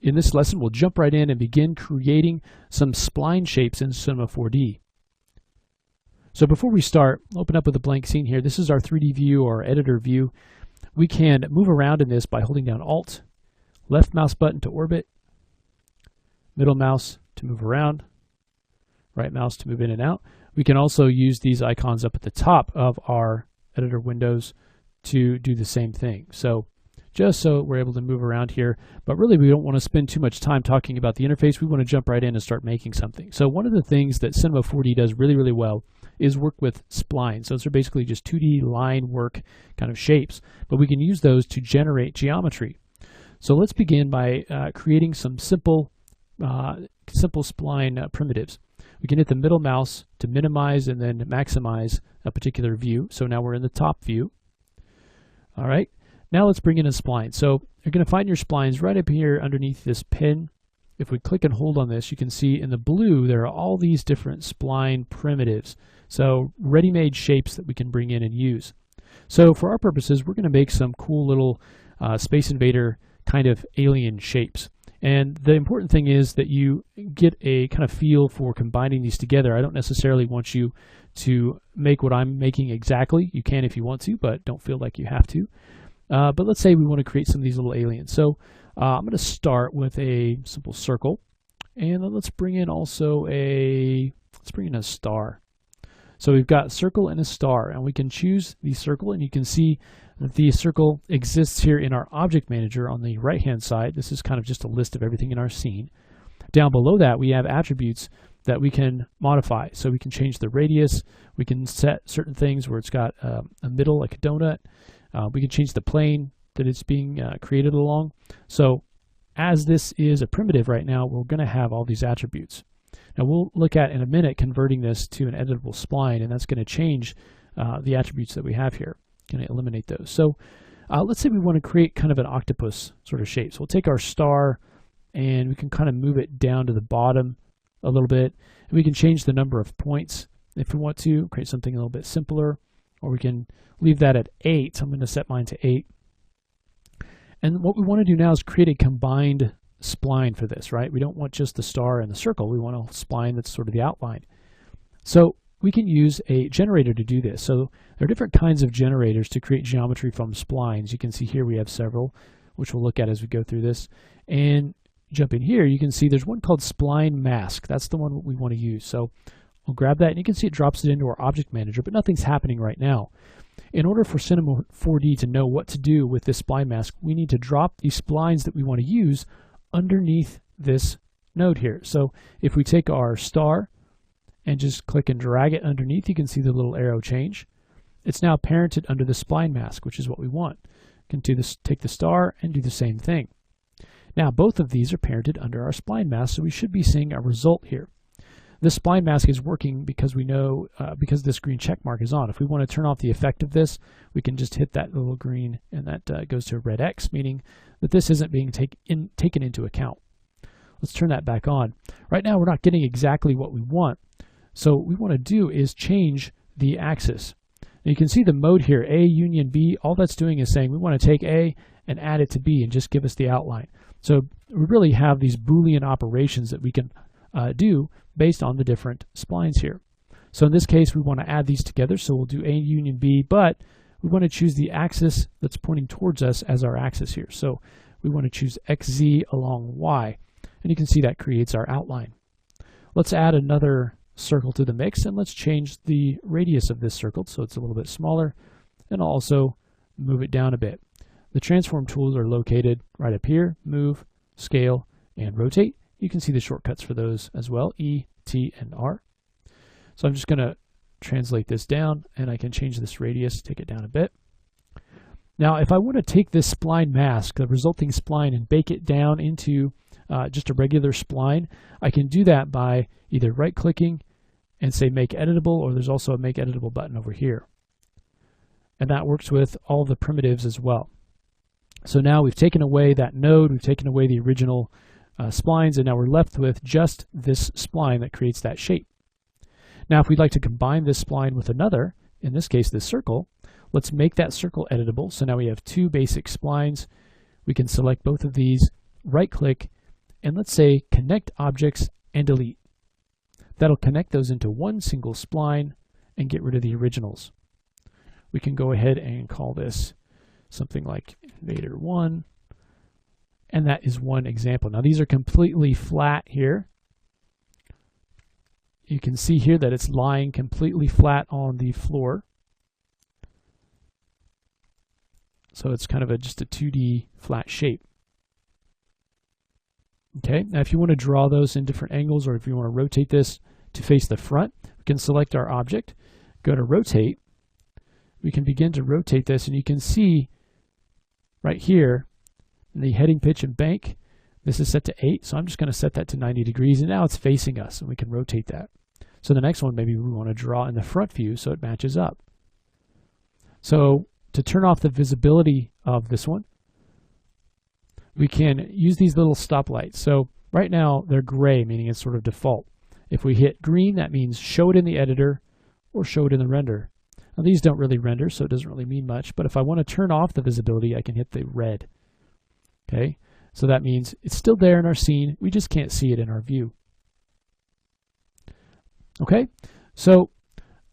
in this lesson, we'll jump right in and begin creating some spline shapes in Cinema 4D. So before we start, open up with a blank scene here. This is our 3D view or editor view. We can move around in this by holding down Alt, left mouse button to orbit, middle mouse to move around, right mouse to move in and out. We can also use these icons up at the top of our editor windows to do the same thing. So just so we're able to move around here, but really we don't want to spend too much time talking about the interface. We want to jump right in and start making something. So one of the things that Cinema 4D does really, really well is work with splines. So those are basically just 2D line work kind of shapes, but we can use those to generate geometry. So let's begin by creating some simple spline primitives. We can hit the middle mouse to minimize and then maximize a particular view. So now we're in the top view. All right. Now let's bring in a spline. So you're going to find your splines right up here underneath this pin. If we click and hold on this, you can see in the blue there are all these different spline primitives. So ready-made shapes that we can bring in and use. So for our purposes, we're going to make some cool little Space Invader kind of alien shapes. And the important thing is that you get a kind of feel for combining these together. I don't necessarily want you to make what I'm making exactly. You can if you want to, but don't feel like you have to. But let's say we want to create some of these little aliens. So I'm going to start with a simple circle, and then let's bring in also a star. So we've got a circle and a star, and we can choose the circle, and you can see that the circle exists here in our object manager on the right hand side. This is kind of just a list of everything in our scene. Down below that we have attributes that we can modify. So we can change the radius, we can set certain things where it's got a middle like a donut. We can change the plane that it's being created along. So as this is a primitive right now, we're going to have all these attributes. Now we'll look at in a minute converting this to an editable spline, and that's going to change the attributes that we have here. Going to eliminate those. So let's say we want to create kind of an octopus sort of shape. So we'll take our star and we can kind of move it down to the bottom a little bit. And we can change the number of points if we want to, create something a little bit simpler, or we can leave that at 8. So I'm going to set mine to 8. And what we want to do now is create a combined spline for this, right? We don't want just the star and the circle. We want a spline that's sort of the outline. So we can use a generator to do this. So there are different kinds of generators to create geometry from splines. You can see here we have several, which we'll look at as we go through this. And jump in here, you can see there's one called Spline Mask. That's the one we want to use. So we'll grab that, and you can see it drops it into our object manager, but nothing's happening right now. In order for Cinema 4D to know what to do with this spline mask, we need to drop these splines that we want to use underneath this node here. So if we take our star and just click and drag it underneath, you can see the little arrow change. It's now parented under the spline mask, which is what we want. You can do this, take the star and do the same thing. Now both of these are parented under our spline mask, so we should be seeing a result here. This spline mask is working because we know, because this green check mark is on. If we want to turn off the effect of this, we can just hit that little green, and that goes to a red X, meaning that this isn't being taken into account. Let's turn that back on. Right now we're not getting exactly what we want. So what we want to do is change the axis. Now you can see the mode here, A union B. All that's doing is saying we want to take A and add it to B and just give us the outline. So we really have these Boolean operations that we can do based on the different splines here. So in this case we want to add these together, so we'll do A union B, but we want to choose the axis that's pointing towards us as our axis here. So we want to choose XZ along Y, and you can see that creates our outline. Let's add another circle to the mix, and let's change the radius of this circle so it's a little bit smaller, and also move it down a bit. The transform tools are located right up here: move, scale, and rotate. You can see the shortcuts for those as well, E, T, and R. So I'm just going to translate this down, and I can change this radius, take it down a bit. Now if I want to take this spline mask, the resulting spline, and bake it down into just a regular spline, I can do that by either right-clicking and say Make Editable, or there's also a Make Editable button over here. And that works with all the primitives as well. So now we've taken away that node, we've taken away the original splines, and now we're left with just this spline that creates that shape. Now if we'd like to combine this spline with another, in this case this circle, let's make that circle editable. So now we have two basic splines. We can select both of these, right click, and let's say connect objects and delete. That'll connect those into one single spline and get rid of the originals. We can go ahead and call this something like Invader 1, and that is one example. Now these are completely flat here. You can see here that it's lying completely flat on the floor. So it's kind of just a 2D flat shape. Okay, now if you want to draw those in different angles, or if you want to rotate this to face the front, we can select our object, go to rotate. We can begin to rotate this, and you can see right here in the heading, pitch, and bank, this is set to 8, so I'm just going to set that to 90 degrees, and now it's facing us, and we can rotate that. So the next one, maybe we want to draw in the front view so it matches up. So to turn off the visibility of this one, we can use these little stoplights. So right now they're gray, meaning it's sort of default. If we hit green, that means show it in the editor or show it in the render. Now these don't really render, so it doesn't really mean much, but if I want to turn off the visibility, I can hit the red. Okay, so that means it's still there in our scene, we just can't see it in our view. Okay, so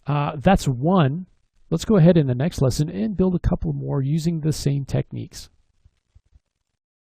that's one. Let's go ahead in the next lesson and build a couple more using the same techniques.